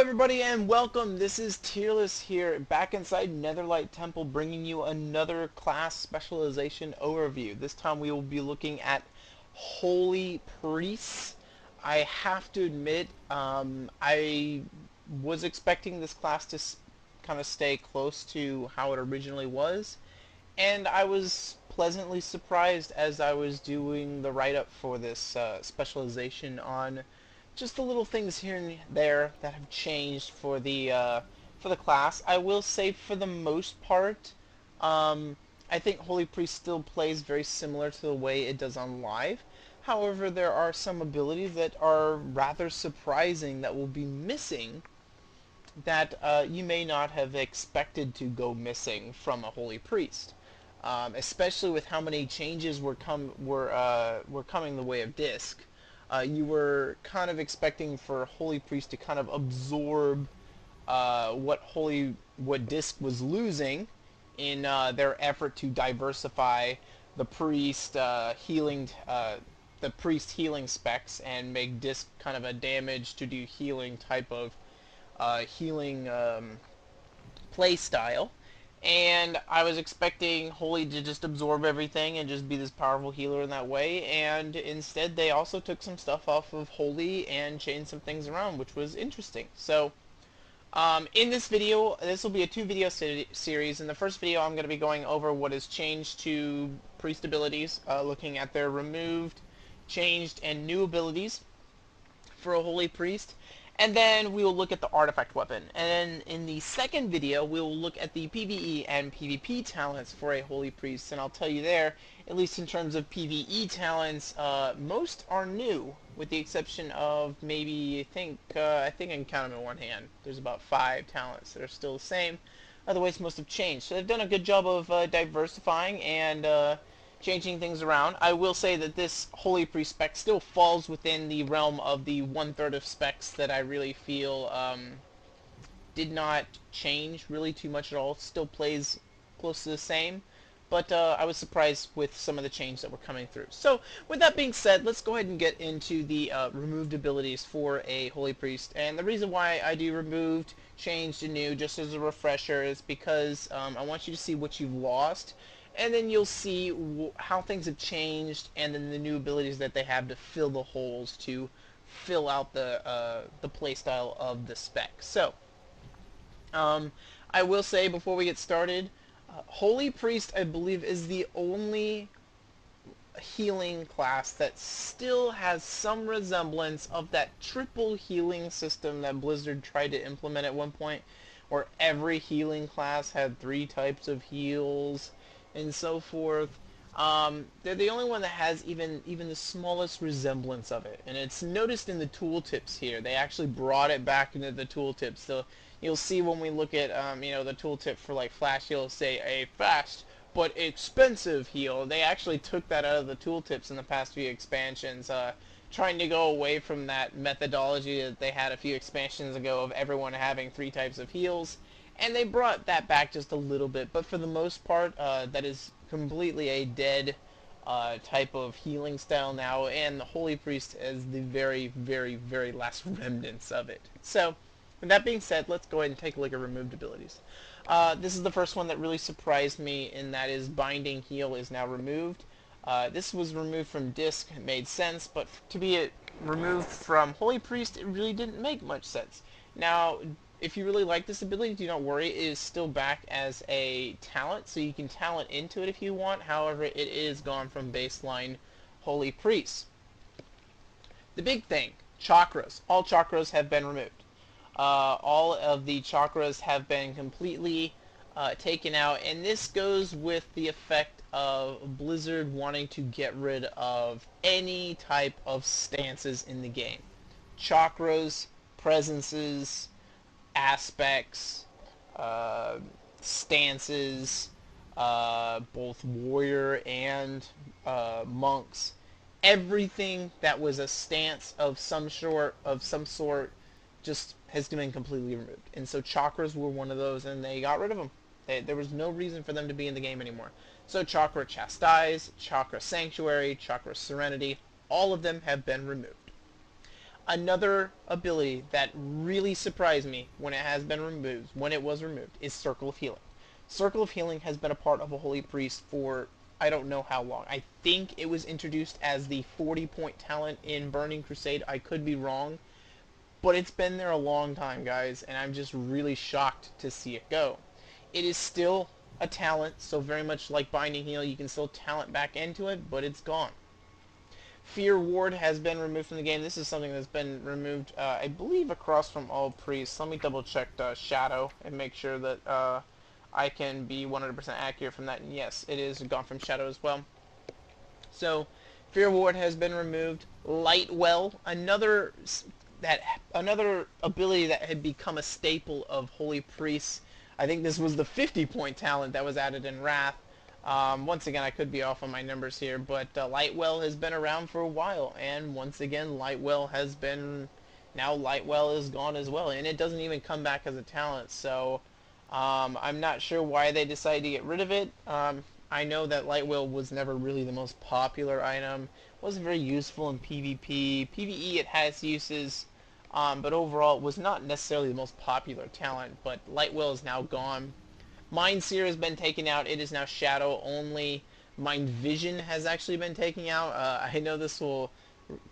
everybody and welcome. This is Tearless here, back inside Netherlight Temple, bringing you another class specialization overview. This time we will be looking at Holy Priests. I have to admit, I was expecting this class to kind of stay close to how it originally was, and I was pleasantly surprised as I was doing the write-up for this specialization on just the little things here and there that have changed for the class. I will say for the most part, I think Holy Priest still plays very similar to the way it does on live. However, there are some abilities that are rather surprising that will be missing that you may not have expected to go missing from a Holy Priest. Especially with how many changes were coming the way of Disc. You were kind of expecting for Holy Priest to kind of absorb what Disc was losing in their effort to diversify the priest healing specs and make Disc kind of a damage to do healing type of healing play style. And I was expecting Holy to just absorb everything and just be this powerful healer in that way, and instead they also took some stuff off of Holy and changed some things around, which was interesting. So, in this video, this will be a two-video series. In the first video, I'm going to be going over what has changed to priest abilities, looking at their removed, changed, and new abilities for a Holy Priest. And then we will look at the artifact weapon. And then in the second video, we will look at the PvE and PvP talents for a Holy Priest. And I'll tell you there, at least in terms of PvE talents, most are new, with the exception of maybe, I think I can count them in one hand. There's about 5 talents that are still the same. Otherwise, most have changed. So they've done a good job of diversifying and changing things around. I will say that this Holy Priest spec still falls within the realm of the 1/3 of specs that I really feel did not change really too much at all. Still plays close to the same, but I was surprised with some of the changes that were coming through. So with that being said, let's go ahead and get into the removed abilities for a Holy Priest. And the reason why I do removed, changed, and new, just as a refresher, is because I want you to see what you've lost, and then you'll see how things have changed, and then the new abilities that they have to fill the holes to fill out the playstyle of the spec. So, I will say before we get started, Holy Priest, I believe, is the only healing class that still has some resemblance of that triple healing system that Blizzard tried to implement at one point, where every healing class had 3 types of heals and so forth. They're the only one that has even the smallest resemblance of it, and it's noticed in the tooltips here. They actually brought it back into the tooltips. So you'll see when we look at the tooltip for like flash heal, say a fast but expensive heal. They actually took that out of the tooltips in the past few expansions, trying to go away from that methodology that they had a few expansions ago of everyone having 3 types of heals. And they brought that back just a little bit, but for the most part, that is completely a dead type of healing style now, and the Holy Priest is the very, very, very last remnants of it. So, with that being said, let's go ahead and take a look at removed abilities. This is the first one that really surprised me, and that is Binding Heal is now removed. This was removed from Disc. It made sense, but to be removed from Holy Priest, it really didn't make much sense. Now, if you really like this ability, do not worry, it is still back as a talent, so you can talent into it if you want. However, it is gone from baseline Holy Priest. The big thing, chakras. All chakras have been removed. All of the chakras have been completely taken out, and this goes with the effect of Blizzard wanting to get rid of any type of stances in the game. Chakras, presences, aspects, stances, both warrior and monks. Everything that was a stance of some sort just has been completely removed. And so chakras were one of those, and they got rid of them. There was no reason for them to be in the game anymore. So Chakra Chastise, Chakra Sanctuary, Chakra Serenity, all of them have been removed. Another ability that really surprised me when it has been removed, when it was removed, is Circle of Healing. Circle of Healing has been a part of a Holy Priest for I don't know how long. I think it was introduced as the 40-point talent in Burning Crusade. I could be wrong, but it's been there a long time, guys, and I'm just really shocked to see it go. It is still a talent, so very much like Binding Heal, you can still talent back into it, but it's gone. Fear Ward has been removed from the game. This is something that's been removed, I believe, across from all priests. Let me double check Shadow and make sure that I can be 100% accurate from that. And yes, it is gone from Shadow as well. So, Fear Ward has been removed. Lightwell, another ability that had become a staple of Holy Priests. I think this was the 50-point talent that was added in Wrath. Once again, I could be off on my numbers here, but Lightwell has been around for a while, and once again, Lightwell is gone as well, and it doesn't even come back as a talent, so I'm not sure why they decided to get rid of it. I know that Lightwell was never really the most popular item. It wasn't very useful in PvP. PvE it has uses, but overall it was not necessarily the most popular talent, but Lightwell is now gone. Mind Seer has been taken out. It is now Shadow only. Mind Vision has actually been taken out. I know this will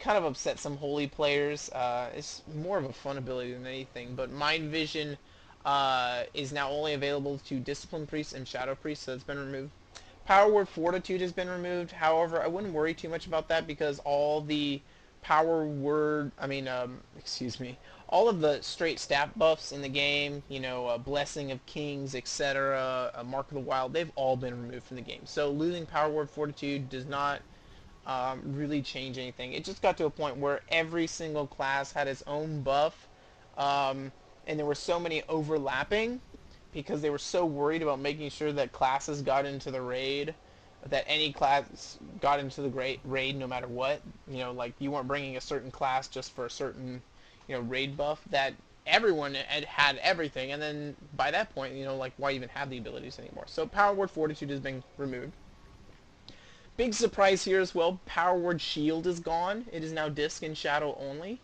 kind of upset some Holy players. It's more of a fun ability than anything, but Mind Vision is now only available to Discipline Priests and Shadow Priests, so it's been removed. Power Word Fortitude has been removed. However, I wouldn't worry too much about that because all the all of the straight stat buffs in the game, Blessing of Kings, etc., Mark of the Wild, they've all been removed from the game. So losing Power Word Fortitude does not really change anything. It just got to a point where every single class had its own buff, and there were so many overlapping because they were so worried about making sure that classes got into the raid, that any class got into the raid no matter what. Like you weren't bringing a certain class just for a certain, raid buff, that everyone had everything, and then by that point, like why even have the abilities anymore? So Power Word Fortitude has been removed. Big surprise here as well, Power Word Shield is gone. It is now Disc and Shadow only.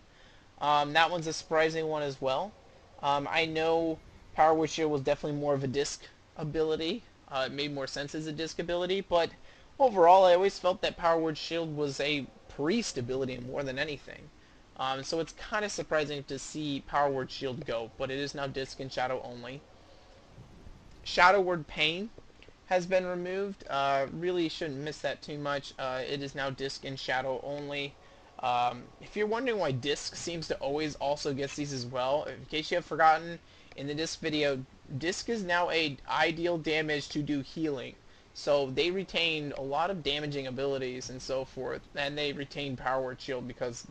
That one's a surprising one as well. I know Power Word Shield was definitely more of a disc ability. It made more sense as a disc ability, but overall I always felt that Power Word Shield was a priest ability more than anything. So it's kind of surprising to see Power Word Shield go, but it is now disc and Shadow only. Shadow Word Pain has been removed. Really shouldn't miss that too much. It is now disc and Shadow only. If you're wondering why disc seems to always also get these as well, in case you have forgotten, in the disc video, disc is now a ideal damage to do healing. So they retained a lot of damaging abilities and so forth, and they retained Power Word Shield because,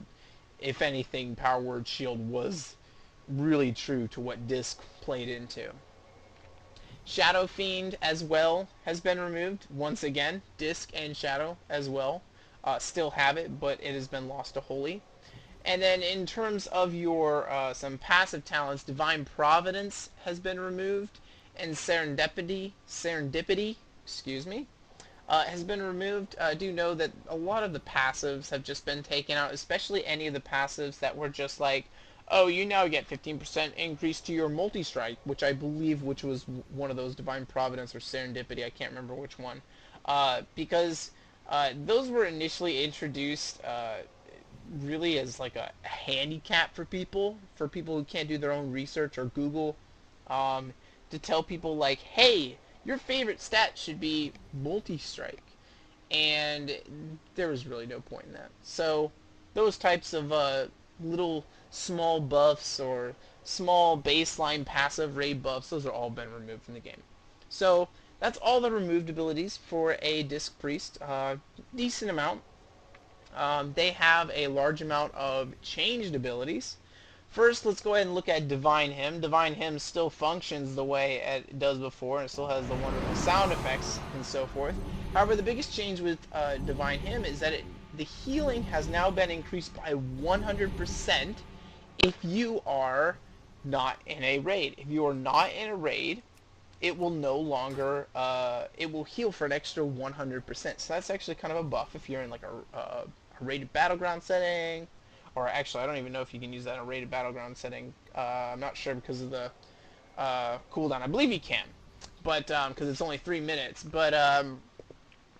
if anything, Power Word Shield was really true to what disc played into. Shadow Fiend as well has been removed. Once again, disc and Shadow as well. Still have it, but it has been lost to Holy. And then in terms of your some passive talents, Divine Providence has been removed, and Serendipity, has been removed. Do know that a lot of the passives have just been taken out, especially any of the passives that were just like, oh, you now get 15% increase to your multi-strike, which I believe was one of those, Divine Providence or Serendipity, I can't remember which one. Because those were initially introduced really as like a handicap for people who can't do their own research or Google, to tell people like, hey, your favorite stat should be multi-strike, and there was really no point in that. So those types of little small buffs or small baseline passive raid buffs, those are all been removed from the game. So that's all the removed abilities for a Disc Priest. Decent amount. They have a large amount of changed abilities. First, let's go ahead and look at Divine Hymn. Divine Hymn still functions the way it does before, and it still has the wonderful sound effects and so forth. However, the biggest change with Divine Hymn is that the healing has now been increased by 100% if you are not in a raid. If you are not in a raid, it will no longer, it will heal for an extra 100%. So that's actually kind of a buff if you're in like a rated battleground setting, Or actually, I don't even know if you can use that in a rated battleground setting. I'm not sure because of the cooldown. I believe you can, but because it's only 3 minutes. But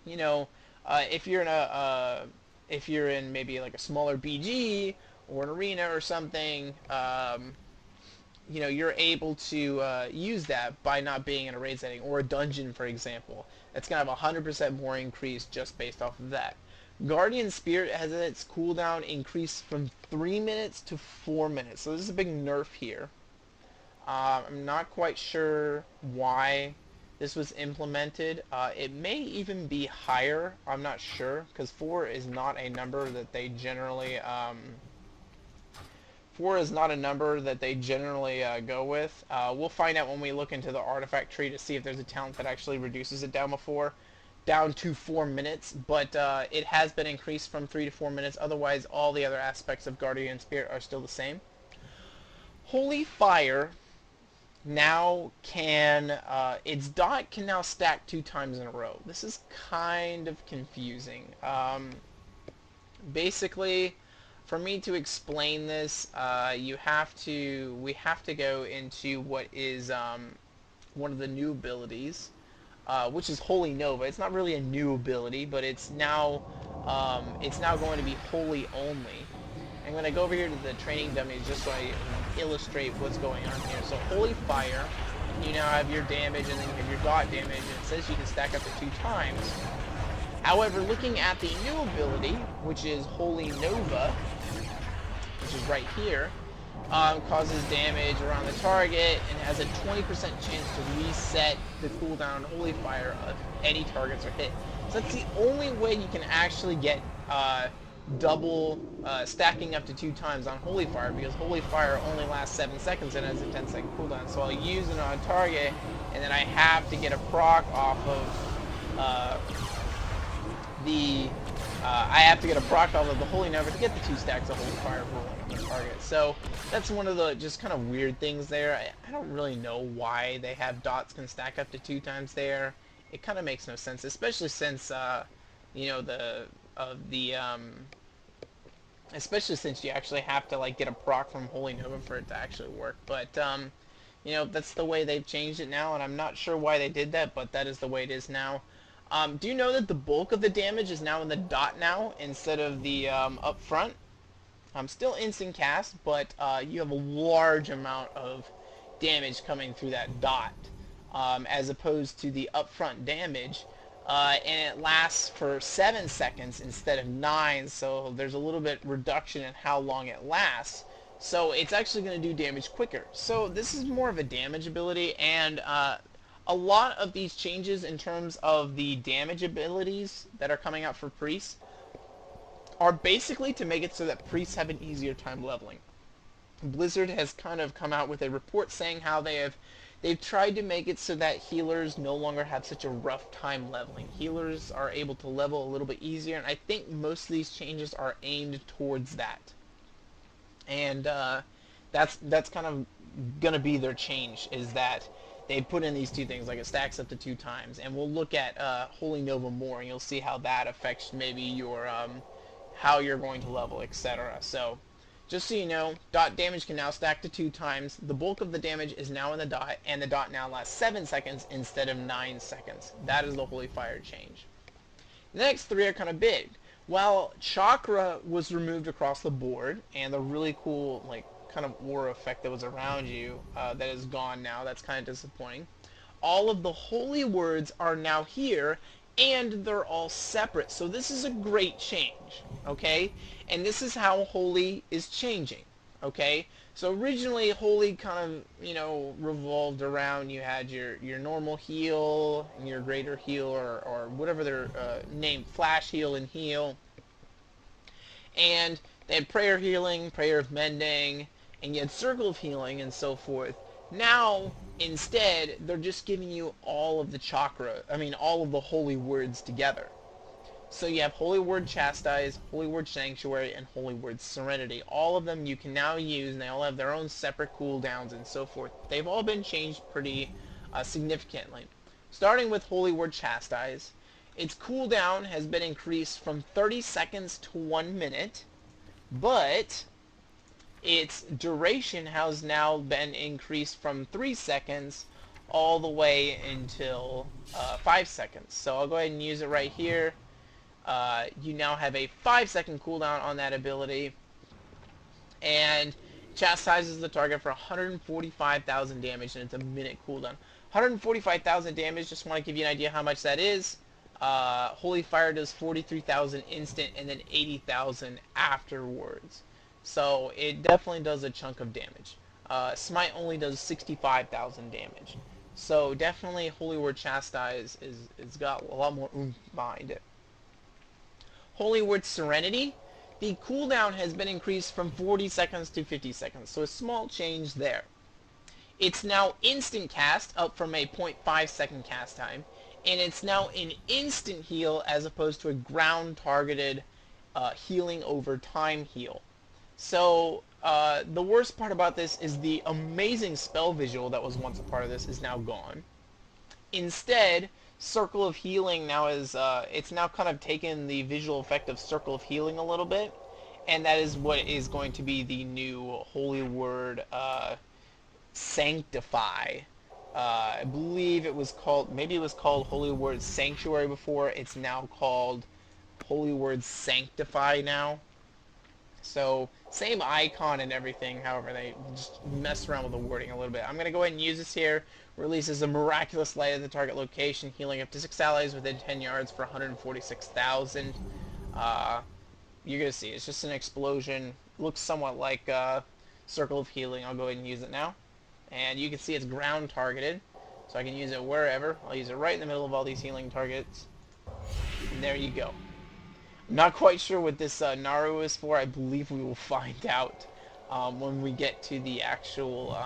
you know, if you're in if you're in maybe like a smaller BG or an arena or something, you're able to use that by not being in a raid setting or a dungeon, for example. It's gonna have 100% more increase just based off of that. Guardian Spirit has its cooldown increased from 3 minutes to 4 minutes, so this is a big nerf here. I'm not quite sure why this was implemented. It may even be higher. I'm not sure because 4 is not a number that they generally 4 is not a number that they generally go with. We'll find out when we look into the artifact tree to see if there's a talent that actually reduces it down to 4 minutes, but it has been increased from 3 to 4 minutes. Otherwise, all the other aspects of Guardian Spirit are still the same. Holy Fire now can, its dot can now stack 2 times in a row. This is kind of confusing. Basically, for me to explain this, we have to go into what is one of the new abilities, which is Holy Nova. It's not really a new ability, but it's now going to be Holy only. I'm going to go over here to the training dummies just so I can illustrate what's going on here. So Holy Fire, you now have your damage and then you have your dot damage, and it says you can stack up to 2 times. However, looking at the new ability, which is Holy Nova, which is right here, causes damage around the target and has a 20% chance to reset the cooldown on Holy Fire if any targets are hit. So that's the only way you can actually get double stacking up to 2 times on Holy Fire, because Holy Fire only lasts 7 seconds and has a 10-second cooldown. So I'll use it on a target, and then I have to get a proc off of the Holy Nova to get the 2 stacks of Holy Fire rolling on the target. So that's one of the just kind of weird things there. I don't really know why they have dots can stack up to 2 times there. It kind of makes no sense, especially since especially since you actually have to like get a proc from Holy Nova for it to actually work. But that's the way they've changed it now, and I'm not sure why they did that, but that is the way it is now. Do you know that the bulk of the damage is now in the dot now instead of the up front? Still instant cast, but you have a large amount of damage coming through that dot, as opposed to the upfront damage. And it lasts for 7 seconds instead of 9, so there's a little bit reduction in how long it lasts. So it's actually going to do damage quicker. So this is more of a damage ability, and a lot of these changes in terms of the damage abilities that are coming out for priests are basically to make it so that priests have an easier time leveling. Blizzard has kind of come out with a report saying how they've tried to make it so that healers no longer have such a rough time leveling. Healers are able to level a little bit easier, and I think most of these changes are aimed towards that. And that's kind of going to be their change, is that they put in these 2 things, like it stacks up to 2 times. And we'll look at Holy Nova more, and you'll see how that affects maybe your how you're going to level, etc. So just so you know, dot damage can now stack to 2 times. The bulk of the damage is now in the dot, and the dot now lasts 7 seconds instead of 9 seconds. That is the Holy Fire change. The next 3 are kind of big. While Chakra was removed across the board, and the really cool like kind of aura effect that was around you, that is gone now, that's kind of disappointing. All of the holy words are now here, and they're all separate. So this is a great change, okay? And this is how Holy is changing, okay? So originally Holy kind of, revolved around, you had your normal heal, and your greater heal, or whatever they're named, flash heal and heal. And they had prayer healing, prayer of mending, and you had circle of healing and so forth. Now, instead, they're just giving you all of the all of the holy words together. So you have Holy Word Chastise, Holy Word Sanctuary, and Holy Word Serenity. All of them you can now use, and they all have their own separate cooldowns and so forth. They've all been changed pretty significantly. Starting with Holy Word Chastise, its cooldown has been increased from 30 seconds to 1 minute. but its duration has now been increased from 3 seconds all the way until 5 seconds. So I'll go ahead and use it right here. You now have a 5-second cooldown on that ability, and chastises the target for 145,000 damage, and it's a minute cooldown. 145,000 damage, just want to give you an idea how much that is. Holy Fire does 43,000 instant and then 80,000 afterwards. So it definitely does a chunk of damage. Smite only does 65,000 damage. So definitely Holy Word Chastise is got a lot more oomph behind it. Holy Word Serenity, the cooldown has been increased from 40 seconds to 50 seconds, so a small change there. It's now instant cast, up from a 0.5 second cast time, and it's now an instant heal as opposed to a ground targeted healing over time heal. So the worst part about this is the amazing spell visual that was once a part of this is now gone. Instead, Circle of Healing now is, it's now kind of taken the visual effect of Circle of Healing a little bit, and that is what is going to be the new Holy Word Sanctify. I believe it was called, maybe it was called Holy Word Sanctuary before. It's now called Holy Word Sanctify now. So, same icon and everything, however, they just mess around with the wording a little bit. I'm going to go ahead and use this here. Releases a miraculous light at the target location, healing up to 6 allies within 10 yards for 146,000. You're going to see, it's just an explosion. Looks somewhat like Circle of Healing. I'll go ahead and use it now. And you can see it's ground targeted, so I can use it wherever. I'll use it right in the middle of all these healing targets. And there you go. I'm not quite sure what this Naru is for. I believe we will find out when we get to the actual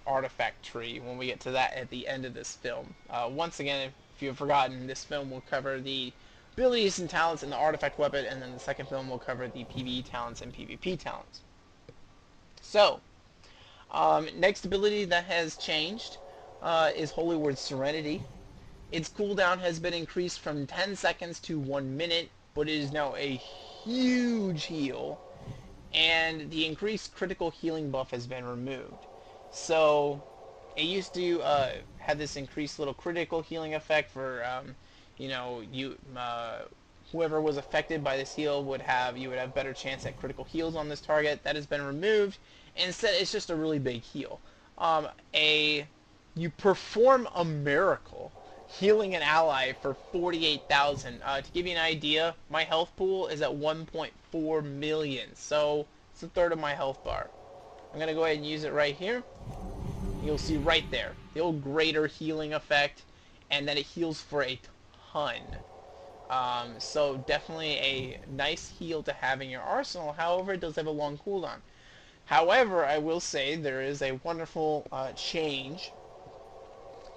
artifact tree, when we get to that at the end of this film. Once again, if you've forgotten, this film will cover the abilities and talents in the artifact weapon, and then the second film will cover the PvE talents and PvP talents. So, next ability that has changed is Holy Word Serenity. Its cooldown has been increased from 10 seconds to 1 minute, but it is now a huge heal, and the increased critical healing buff has been removed. So it used to have this increased little critical healing effect for whoever was affected by this heal would have better chance at critical heals on this target. That has been removed, and instead it's just a really big heal. You perform a miracle, healing an ally for 48,000. To give you an idea, my health pool is at 1.4 million, so it's a third of my health bar. I'm going to go ahead and use it right here. You'll see right there the old greater healing effect, and that it heals for a ton. So definitely a nice heal to have in your arsenal. However, it does have a long cooldown. However, I will say there is a wonderful change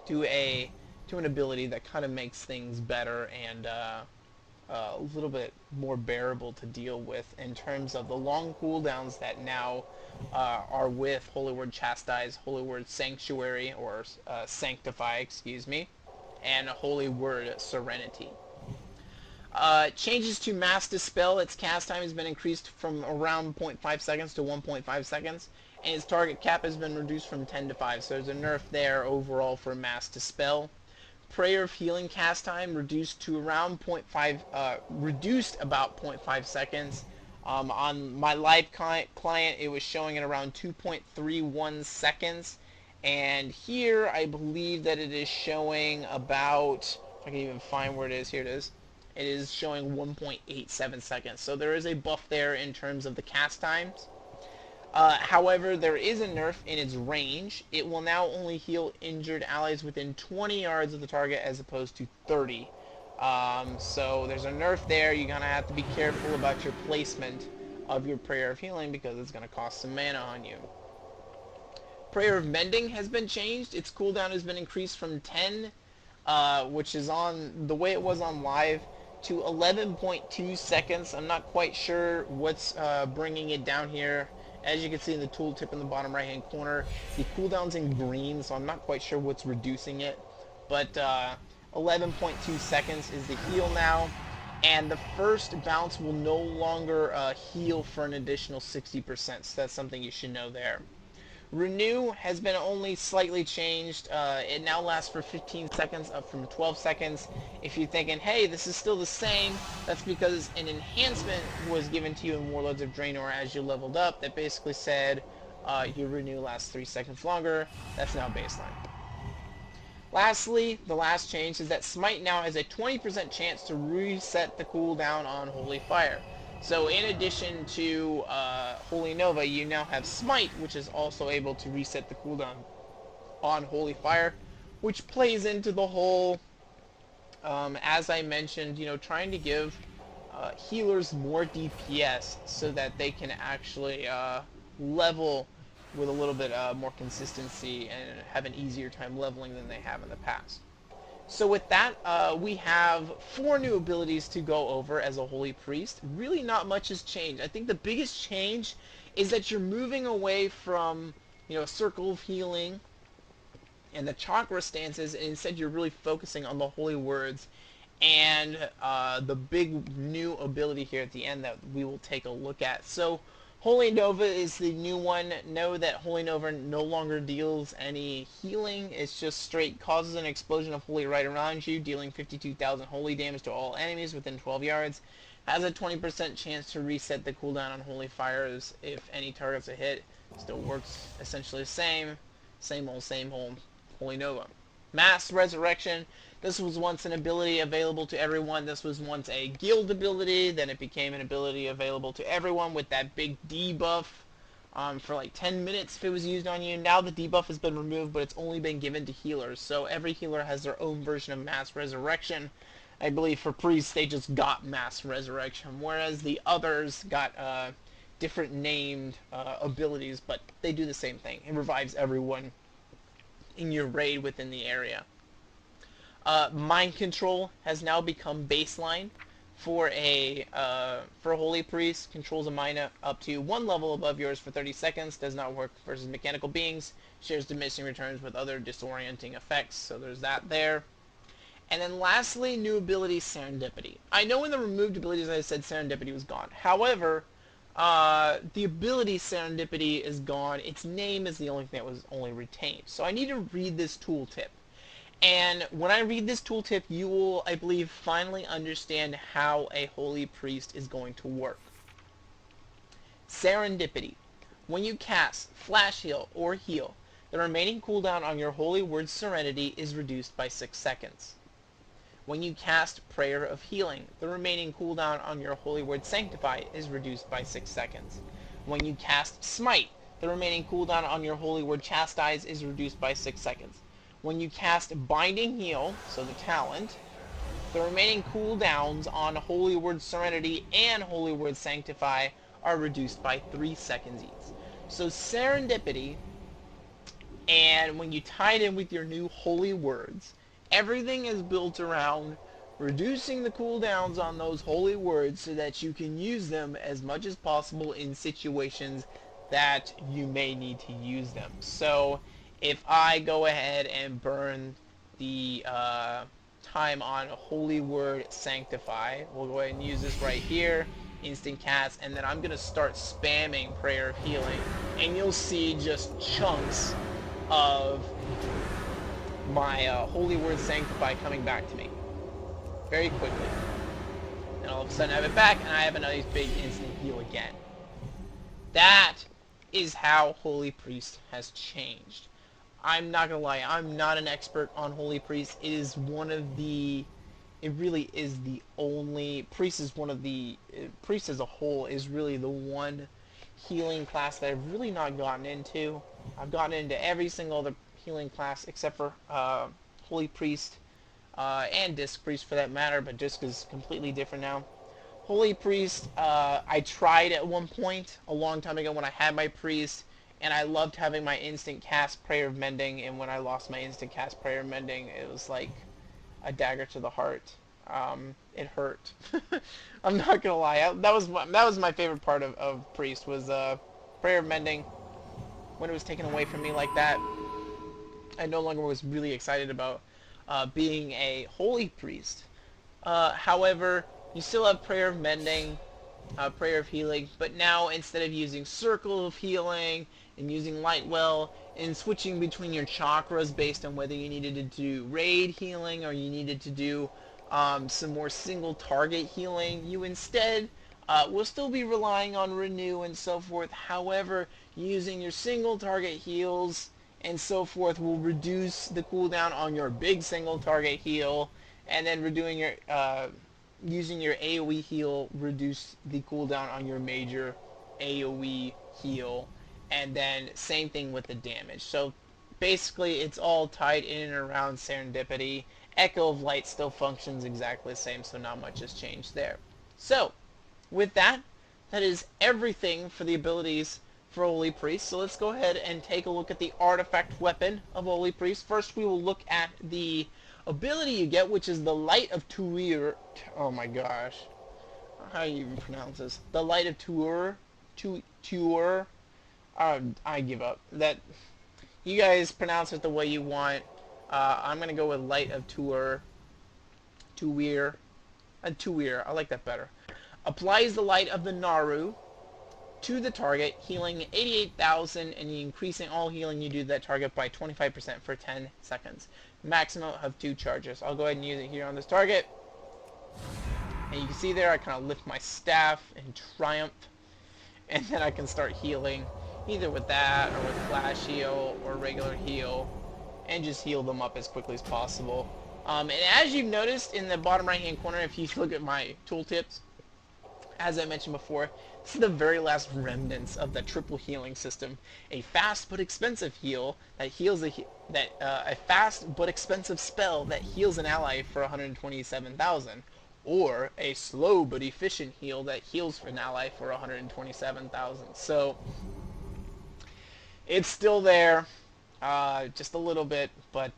to an ability that kind of makes things better and a little bit more bearable to deal with in terms of the long cooldowns that now are with Holy Word Chastise, Holy Word Sanctuary, or Sanctify, excuse me, and Holy Word Serenity. Changes to Mass Dispel. Its cast time has been increased from around 0.5 seconds to 1.5 seconds, and its target cap has been reduced from 10 to 5, so there's a nerf there overall for Mass Dispel. Prayer of Healing cast time reduced to around 0.5, reduced about 0.5 seconds. On my live client, it was showing at around 2.31 seconds, and here I believe that it is showing about, if I can even find where it is, here it is. It is showing 1.87 seconds, so there is a buff there in terms of the cast times. However, there is a nerf in its range. It will now only heal injured allies within 20 yards of the target as opposed to 30. So there's a nerf there. You're going to have to be careful about your placement of your Prayer of Healing because it's going to cost some mana on you. Prayer of Mending has been changed. Its cooldown has been increased from 10, which is on the way it was on live, to 11.2 seconds. I'm not quite sure what's bringing it down here. As you can see in the tooltip in the bottom right hand corner, the cooldown's in green, so I'm not quite sure what's reducing it. But 11.2 seconds is the heal now. and the first bounce will no longer heal for an additional 60%, so that's something you should know there. Renew has been only slightly changed. It now lasts for 15 seconds, up from 12 seconds. If you're thinking, hey, this is still the same, that's because an enhancement was given to you in Warlords of Draenor as you leveled up that basically said your Renew lasts 3 seconds longer. That's now baseline. Lastly, the last change is that Smite now has a 20% chance to reset the cooldown on Holy Fire. So in addition to Holy Nova, you now have Smite, which is also able to reset the cooldown on Holy Fire, which plays into the whole, as I mentioned, trying to give healers more DPS so that they can actually level with a little bit more consistency and have an easier time leveling than they have in the past. So with that, we have 4 new abilities to go over as a Holy Priest. Really not much has changed. I think the biggest change is that you're moving away from, a circle of healing and the chakra stances, and instead you're really focusing on the holy words and the big new ability here at the end that we will take a look at. So Holy Nova is the new one. Know that Holy Nova no longer deals any healing. It's just straight causes an explosion of holy right around you, dealing 52,000 holy damage to all enemies within 12 yards. Has a 20% chance to reset the cooldown on holy fires if any targets are hit. Still works essentially the same. Same old Holy Nova. Mass Resurrection. This was once an ability available to everyone. This was once a guild ability. Then it became an ability available to everyone with that big debuff for like 10 minutes if it was used on you. Now the debuff has been removed, but it's only been given to healers. So every healer has their own version of Mass Resurrection. I believe for priests, they just got Mass Resurrection, whereas the others got different named abilities, but they do the same thing. It revives everyone in your raid within the area. Mind Control has now become baseline for a Holy Priest. Controls a mind up to 1 level above yours for 30 seconds. Does not work versus mechanical beings. Shares diminishing returns with other disorienting effects. So there's that there. And then lastly, new ability Serendipity. I know in the removed abilities I said Serendipity was gone. However, the ability Serendipity is gone. Its name is the only thing that was only retained. So I need to read this tooltip. And when I read this tooltip, you will, I believe, finally understand how a Holy Priest is going to work. Serendipity. When you cast Flash Heal or Heal, the remaining cooldown on your Holy Word Serenity is reduced by 6 seconds. When you cast Prayer of Healing, the remaining cooldown on your Holy Word Sanctify is reduced by 6 seconds. When you cast Smite, the remaining cooldown on your Holy Word Chastise is reduced by 6 seconds. When you cast Binding Heal, so the talent, the remaining cooldowns on Holy Word Serenity and Holy Word Sanctify are reduced by 3 seconds each. So Serendipity, and when you tie it in with your new Holy Words, everything is built around reducing the cooldowns on those holy words so that you can use them as much as possible in situations that you may need to use them. So if I go ahead and burn the time on Holy Word Sanctify, we'll go ahead and use this right here, instant cast, and then I'm going to start spamming Prayer of Healing, and you'll see just chunks of my Holy Word Sanctify coming back to me very quickly. And all of a sudden I have it back, and I have a nice big instant heal again. That is how Holy Priest has changed. I'm not gonna lie, I'm not an expert on Holy Priest. It is one of the... It really is the only... Priest is one of the... Priest as a whole is really the one healing class that I've really not gotten into. I've gotten into every single other healing class except for Holy Priest and Disc Priest for that matter, but Disc is completely different now. Holy Priest, I tried at one point a long time ago when I had my Priest, and I loved having my instant cast Prayer of Mending, and when I lost my instant cast Prayer of Mending, it was like a dagger to the heart. It hurt. I'm not gonna lie. That was my favorite part of Priest, was Prayer of Mending. When it was taken away from me like that, I no longer was really excited about being a Holy Priest. However, You still have Prayer of Mending, Prayer of Healing, but now instead of using Circle of Healing and using Light Well and switching between your chakras based on whether you needed to do raid healing or you needed to do some more single target healing, you instead will still be relying on Renew and so forth. However, using your single target heals and so forth will reduce the cooldown on your big single target heal, and then redoing your using your AoE heal reduce the cooldown on your major AoE heal, and then same thing with the damage. So basically it's all tied in and around Serendipity. Echo of Light still functions exactly the same, so not much has changed there. So with that, that is everything for the abilities for Holy Priest. So let's go ahead and take a look at the artifact weapon of Holy Priest. First we will look at the ability you get, which is the Light of Tuir. Oh my gosh. How do you even pronounce this? The Light of Tuir. Tuir. I give up. That you guys pronounce it the way you want. I'm gonna go with Light of Tuir. Tuir. Tuir. I like that better. Applies the Light of the Naru to the target, healing 88,000, and increasing all healing you do to that target by 25% for 10 seconds. Maximum of 2 charges. I'll go ahead and use it here on this target. And you can see there I kind of lift my staff in triumph, and then I can start healing either with that or with flash heal or regular heal, and just heal them up as quickly as possible. And as you've noticed in the bottom right hand corner, if you look at my tooltips, as I mentioned before, this is the very last remnants of the triple healing system. A fast but expensive heal that heals a fast but expensive spell that heals an ally for 127,000, or a slow but efficient heal that heals an ally for 127,000. So it's still there, just a little bit, but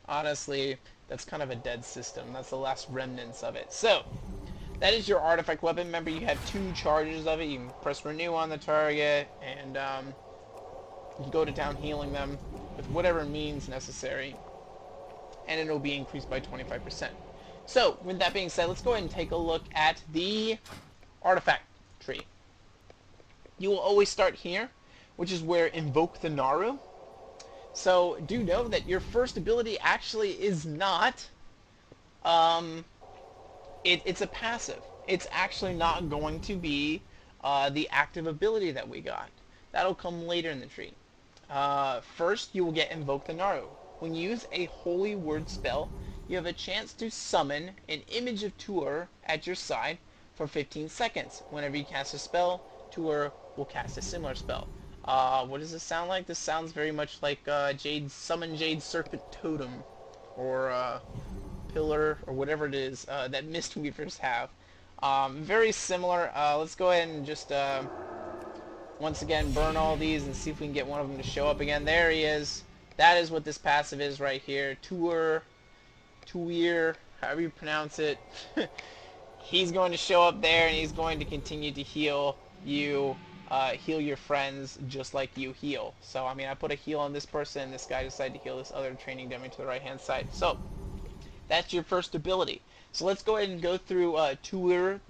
honestly, that's kind of a dead system. That's the last remnants of it. So that is your artifact weapon. Remember, you have 2 charges of it. You can press Renew on the target, and you go to town healing them with whatever means necessary, and it will be increased by 25%. So, with that being said, let's go ahead and take a look at the artifact tree. You will always start here, which is where Invoke the Naru. So, do know that your first ability actually is not it's a passive. It's actually not going to be the active ability that we got. That'll come later in the tree. First, you will get Invoke the Naru. When you use a Holy Word spell, you have a chance to summon an image of Tuir at your side for 15 seconds. Whenever you cast a spell, Tuir will cast a similar spell. What does this sound like? This sounds very much like Summon Jade Serpent Totem, or Pillar, or whatever it is that Mistweavers have. Very similar. Let's go ahead and just once again burn all these and see if we can get one of them to show up again. There he is. That is what this passive is right here. Tuir, however you pronounce it. He's going to show up there, and he's going to continue to heal you, heal your friends just like you heal. So, I mean, I put a heal on this person, and this guy decided to heal this other training dummy to the right-hand side. So, that's your first ability. So let's go ahead and go through Tuir,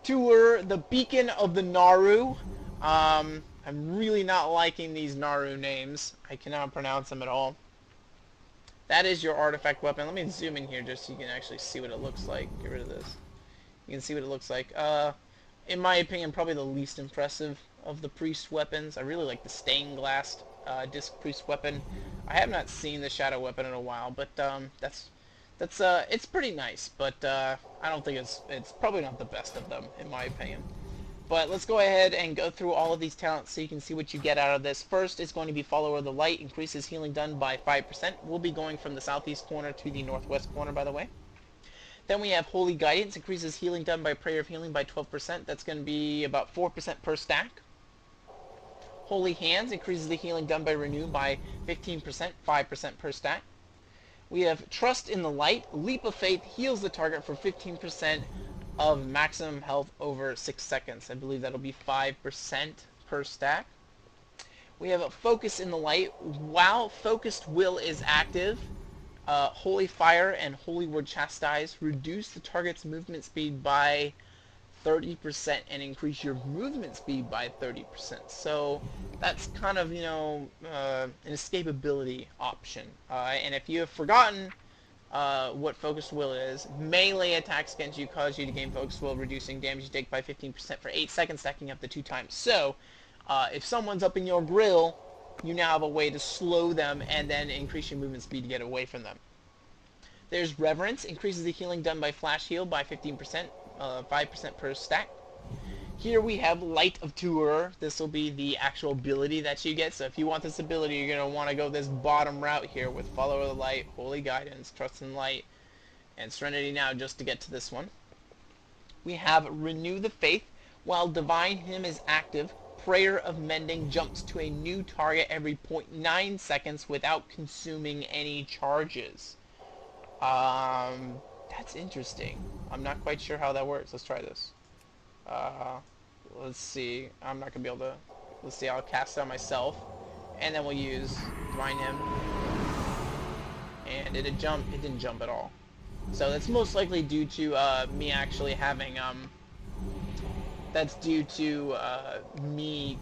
Tuir, the Beacon of the Naru. I'm really not liking these Naru names. I cannot pronounce them at all. That is your artifact weapon. Let me zoom in here just so you can actually see what it looks like. Get rid of this. You can see what it looks like. In my opinion, probably the least impressive of the priest weapons. I really like the stained glass disc priest weapon. I have not seen the shadow weapon in a while, but it's pretty nice. But I don't think it's probably not the best of them in my opinion. But let's go ahead and go through all of these talents so you can see what you get out of this. First is going to be Follower of the Light, increases healing done by 5%. We'll be going from the southeast corner to the northwest corner, by the way. Then we have Holy Guidance, increases healing done by Prayer of Healing by 12%. That's going to be about 4% per stack. Holy Hands increases the healing done by Renew by 15%, 5% per stack. We have Trust in the Light, Leap of Faith heals the target for 15% of maximum health over 6 seconds. I believe that'll be 5% per stack. We have a Focus in the Light. While Focused Will is active, Holy Fire and Holy Word Chastise reduce the target's movement speed by 30% and increase your movement speed by 30%. So that's kind of, an escapability option. And if you have forgotten what Focused Will is, melee attacks against you cause you to gain Focused Will, reducing damage you take by 15% for 8 seconds, stacking up to 2 times. So, if someone's up in your grill, you now have a way to slow them and then increase your movement speed to get away from them. There's Reverence, increases the healing done by Flash Heal by 15%, 5% per stack. Here we have Light of Tour. This will be the actual ability that you get. So if you want this ability, you're going to want to go this bottom route here with Follow the Light, Holy Guidance, Trust in Light, and Serenity Now just to get to this one. We have Renew the Faith. While Divine Hymn is active, Prayer of Mending jumps to a new target every 0.9 seconds without consuming any charges. That's interesting. I'm not quite sure how that works. Let's try this. Let's see. I'm not gonna be able to. Let's see. I'll cast it on myself, and then we'll use Divine Hymn. And did it jump? It didn't jump at all. So that's most likely due to me actually having That's due to me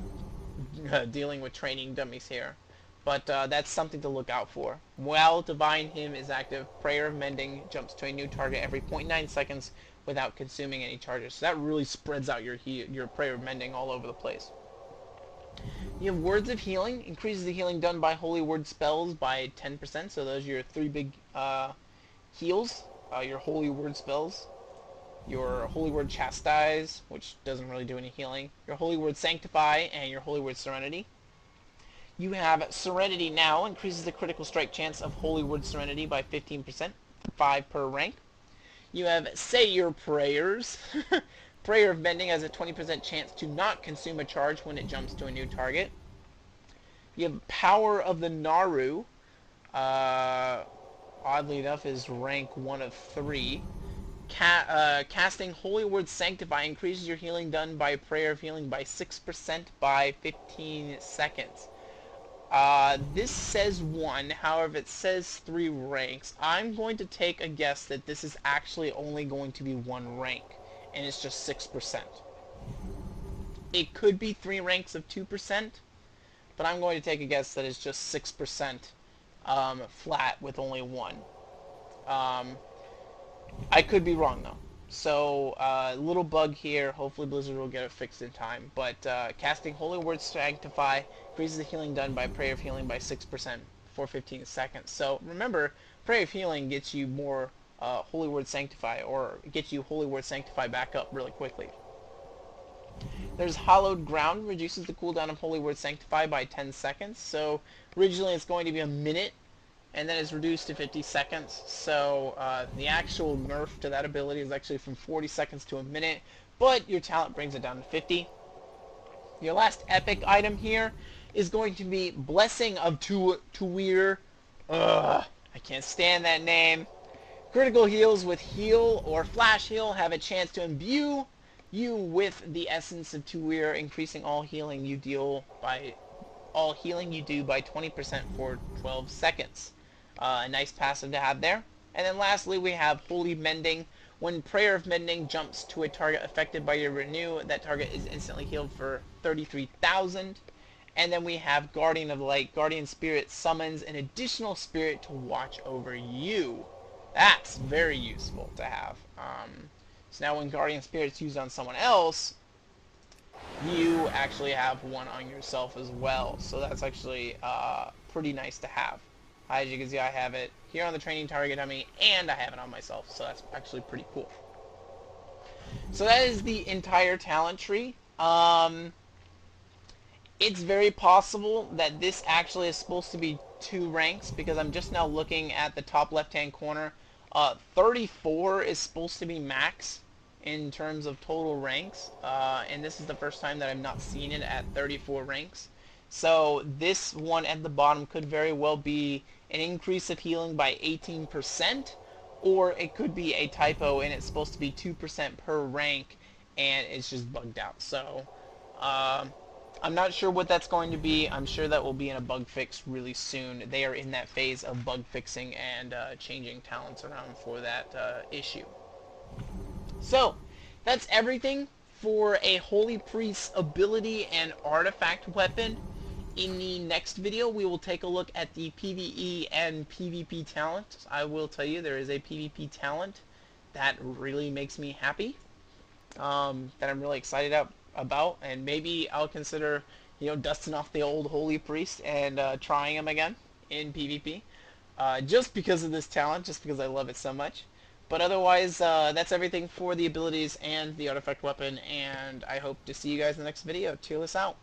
dealing with training dummies here. But that's something to look out for. While Divine Hymn is active, Prayer of Mending jumps to a new target every 0.9 seconds without consuming any charges. So that really spreads out your Prayer of Mending all over the place. You have Words of Healing, increases the healing done by Holy Word spells by 10%. So those are your 3 big heals, your Holy Word spells. Your Holy Word Chastise, which doesn't really do any healing. Your Holy Word Sanctify, and your Holy Word Serenity. You have Serenity Now, increases the critical strike chance of Holy Word Serenity by 15%, 5 per rank. You have Say Your Prayers. Prayer of Mending has a 20% chance to not consume a charge when it jumps to a new target. You have Power of the Naru. Oddly enough, is rank 1 of 3. Casting Holy Word Sanctify increases your healing done by Prayer of Healing by 6% by 15 seconds. This says 1, however it says 3 ranks. I'm going to take a guess that this is actually only going to be 1 rank, and it's just 6%. It could be 3 ranks of 2%, but I'm going to take a guess that it's just 6% flat with only 1. I could be wrong though. So, little bug here. Hopefully Blizzard will get it fixed in time. But casting Holy Word Sanctify increases the healing done by Prayer of Healing by 6% for 15 seconds. So remember, Prayer of Healing gets you more Holy Word Sanctify, or gets you Holy Word Sanctify back up really quickly. There's Hallowed Ground, reduces the cooldown of Holy Word Sanctify by 10 seconds. So originally it's going to be a minute, and then it's reduced to 50 seconds. So the actual nerf to that ability is actually from 40 seconds to a minute, but your talent brings it down to 50. Your last epic item here is going to be Blessing of Tuir. I can't stand that name. Critical heals with Heal or Flash Heal have a chance to imbue you with the essence of Tuir, increasing all healing you do by 20% for 12 seconds. A nice passive to have there. And then lastly, we have Holy Mending. When Prayer of Mending jumps to a target affected by your Renew, that target is instantly healed for 33,000. And then we have Guardian of Light. Guardian Spirit summons an additional spirit to watch over you. That's very useful to have. So now when Guardian Spirit's used on someone else, you actually have one on yourself as well. So that's actually pretty nice to have. As you can see, I have it here on the training target dummy, and I have it on myself, so that's actually pretty cool. So that is the entire talent tree. It's very possible that this actually is supposed to be 2 ranks, because I'm just now looking at the top left-hand corner. 34 is supposed to be max in terms of total ranks, and this is the first time that I've not seen it at 34 ranks. So this one at the bottom could very well be an increase of healing by 18%, or it could be a typo and it's supposed to be 2% per rank and it's just bugged out. So I'm not sure what that's going to be. I'm sure that will be in a bug fix really soon. They are in that phase of bug fixing and changing talents around for that issue. So, that's everything for a Holy Priest's ability and artifact weapon. In the next video, we will take a look at the PvE and PvP talent. I will tell you, there is a PvP talent that really makes me happy, that I'm really excited about, and maybe I'll consider, dusting off the old Holy Priest and trying him again in PvP, just because of this talent, just because I love it so much. But otherwise, that's everything for the abilities and the artifact weapon, and I hope to see you guys in the next video. Cheer this out.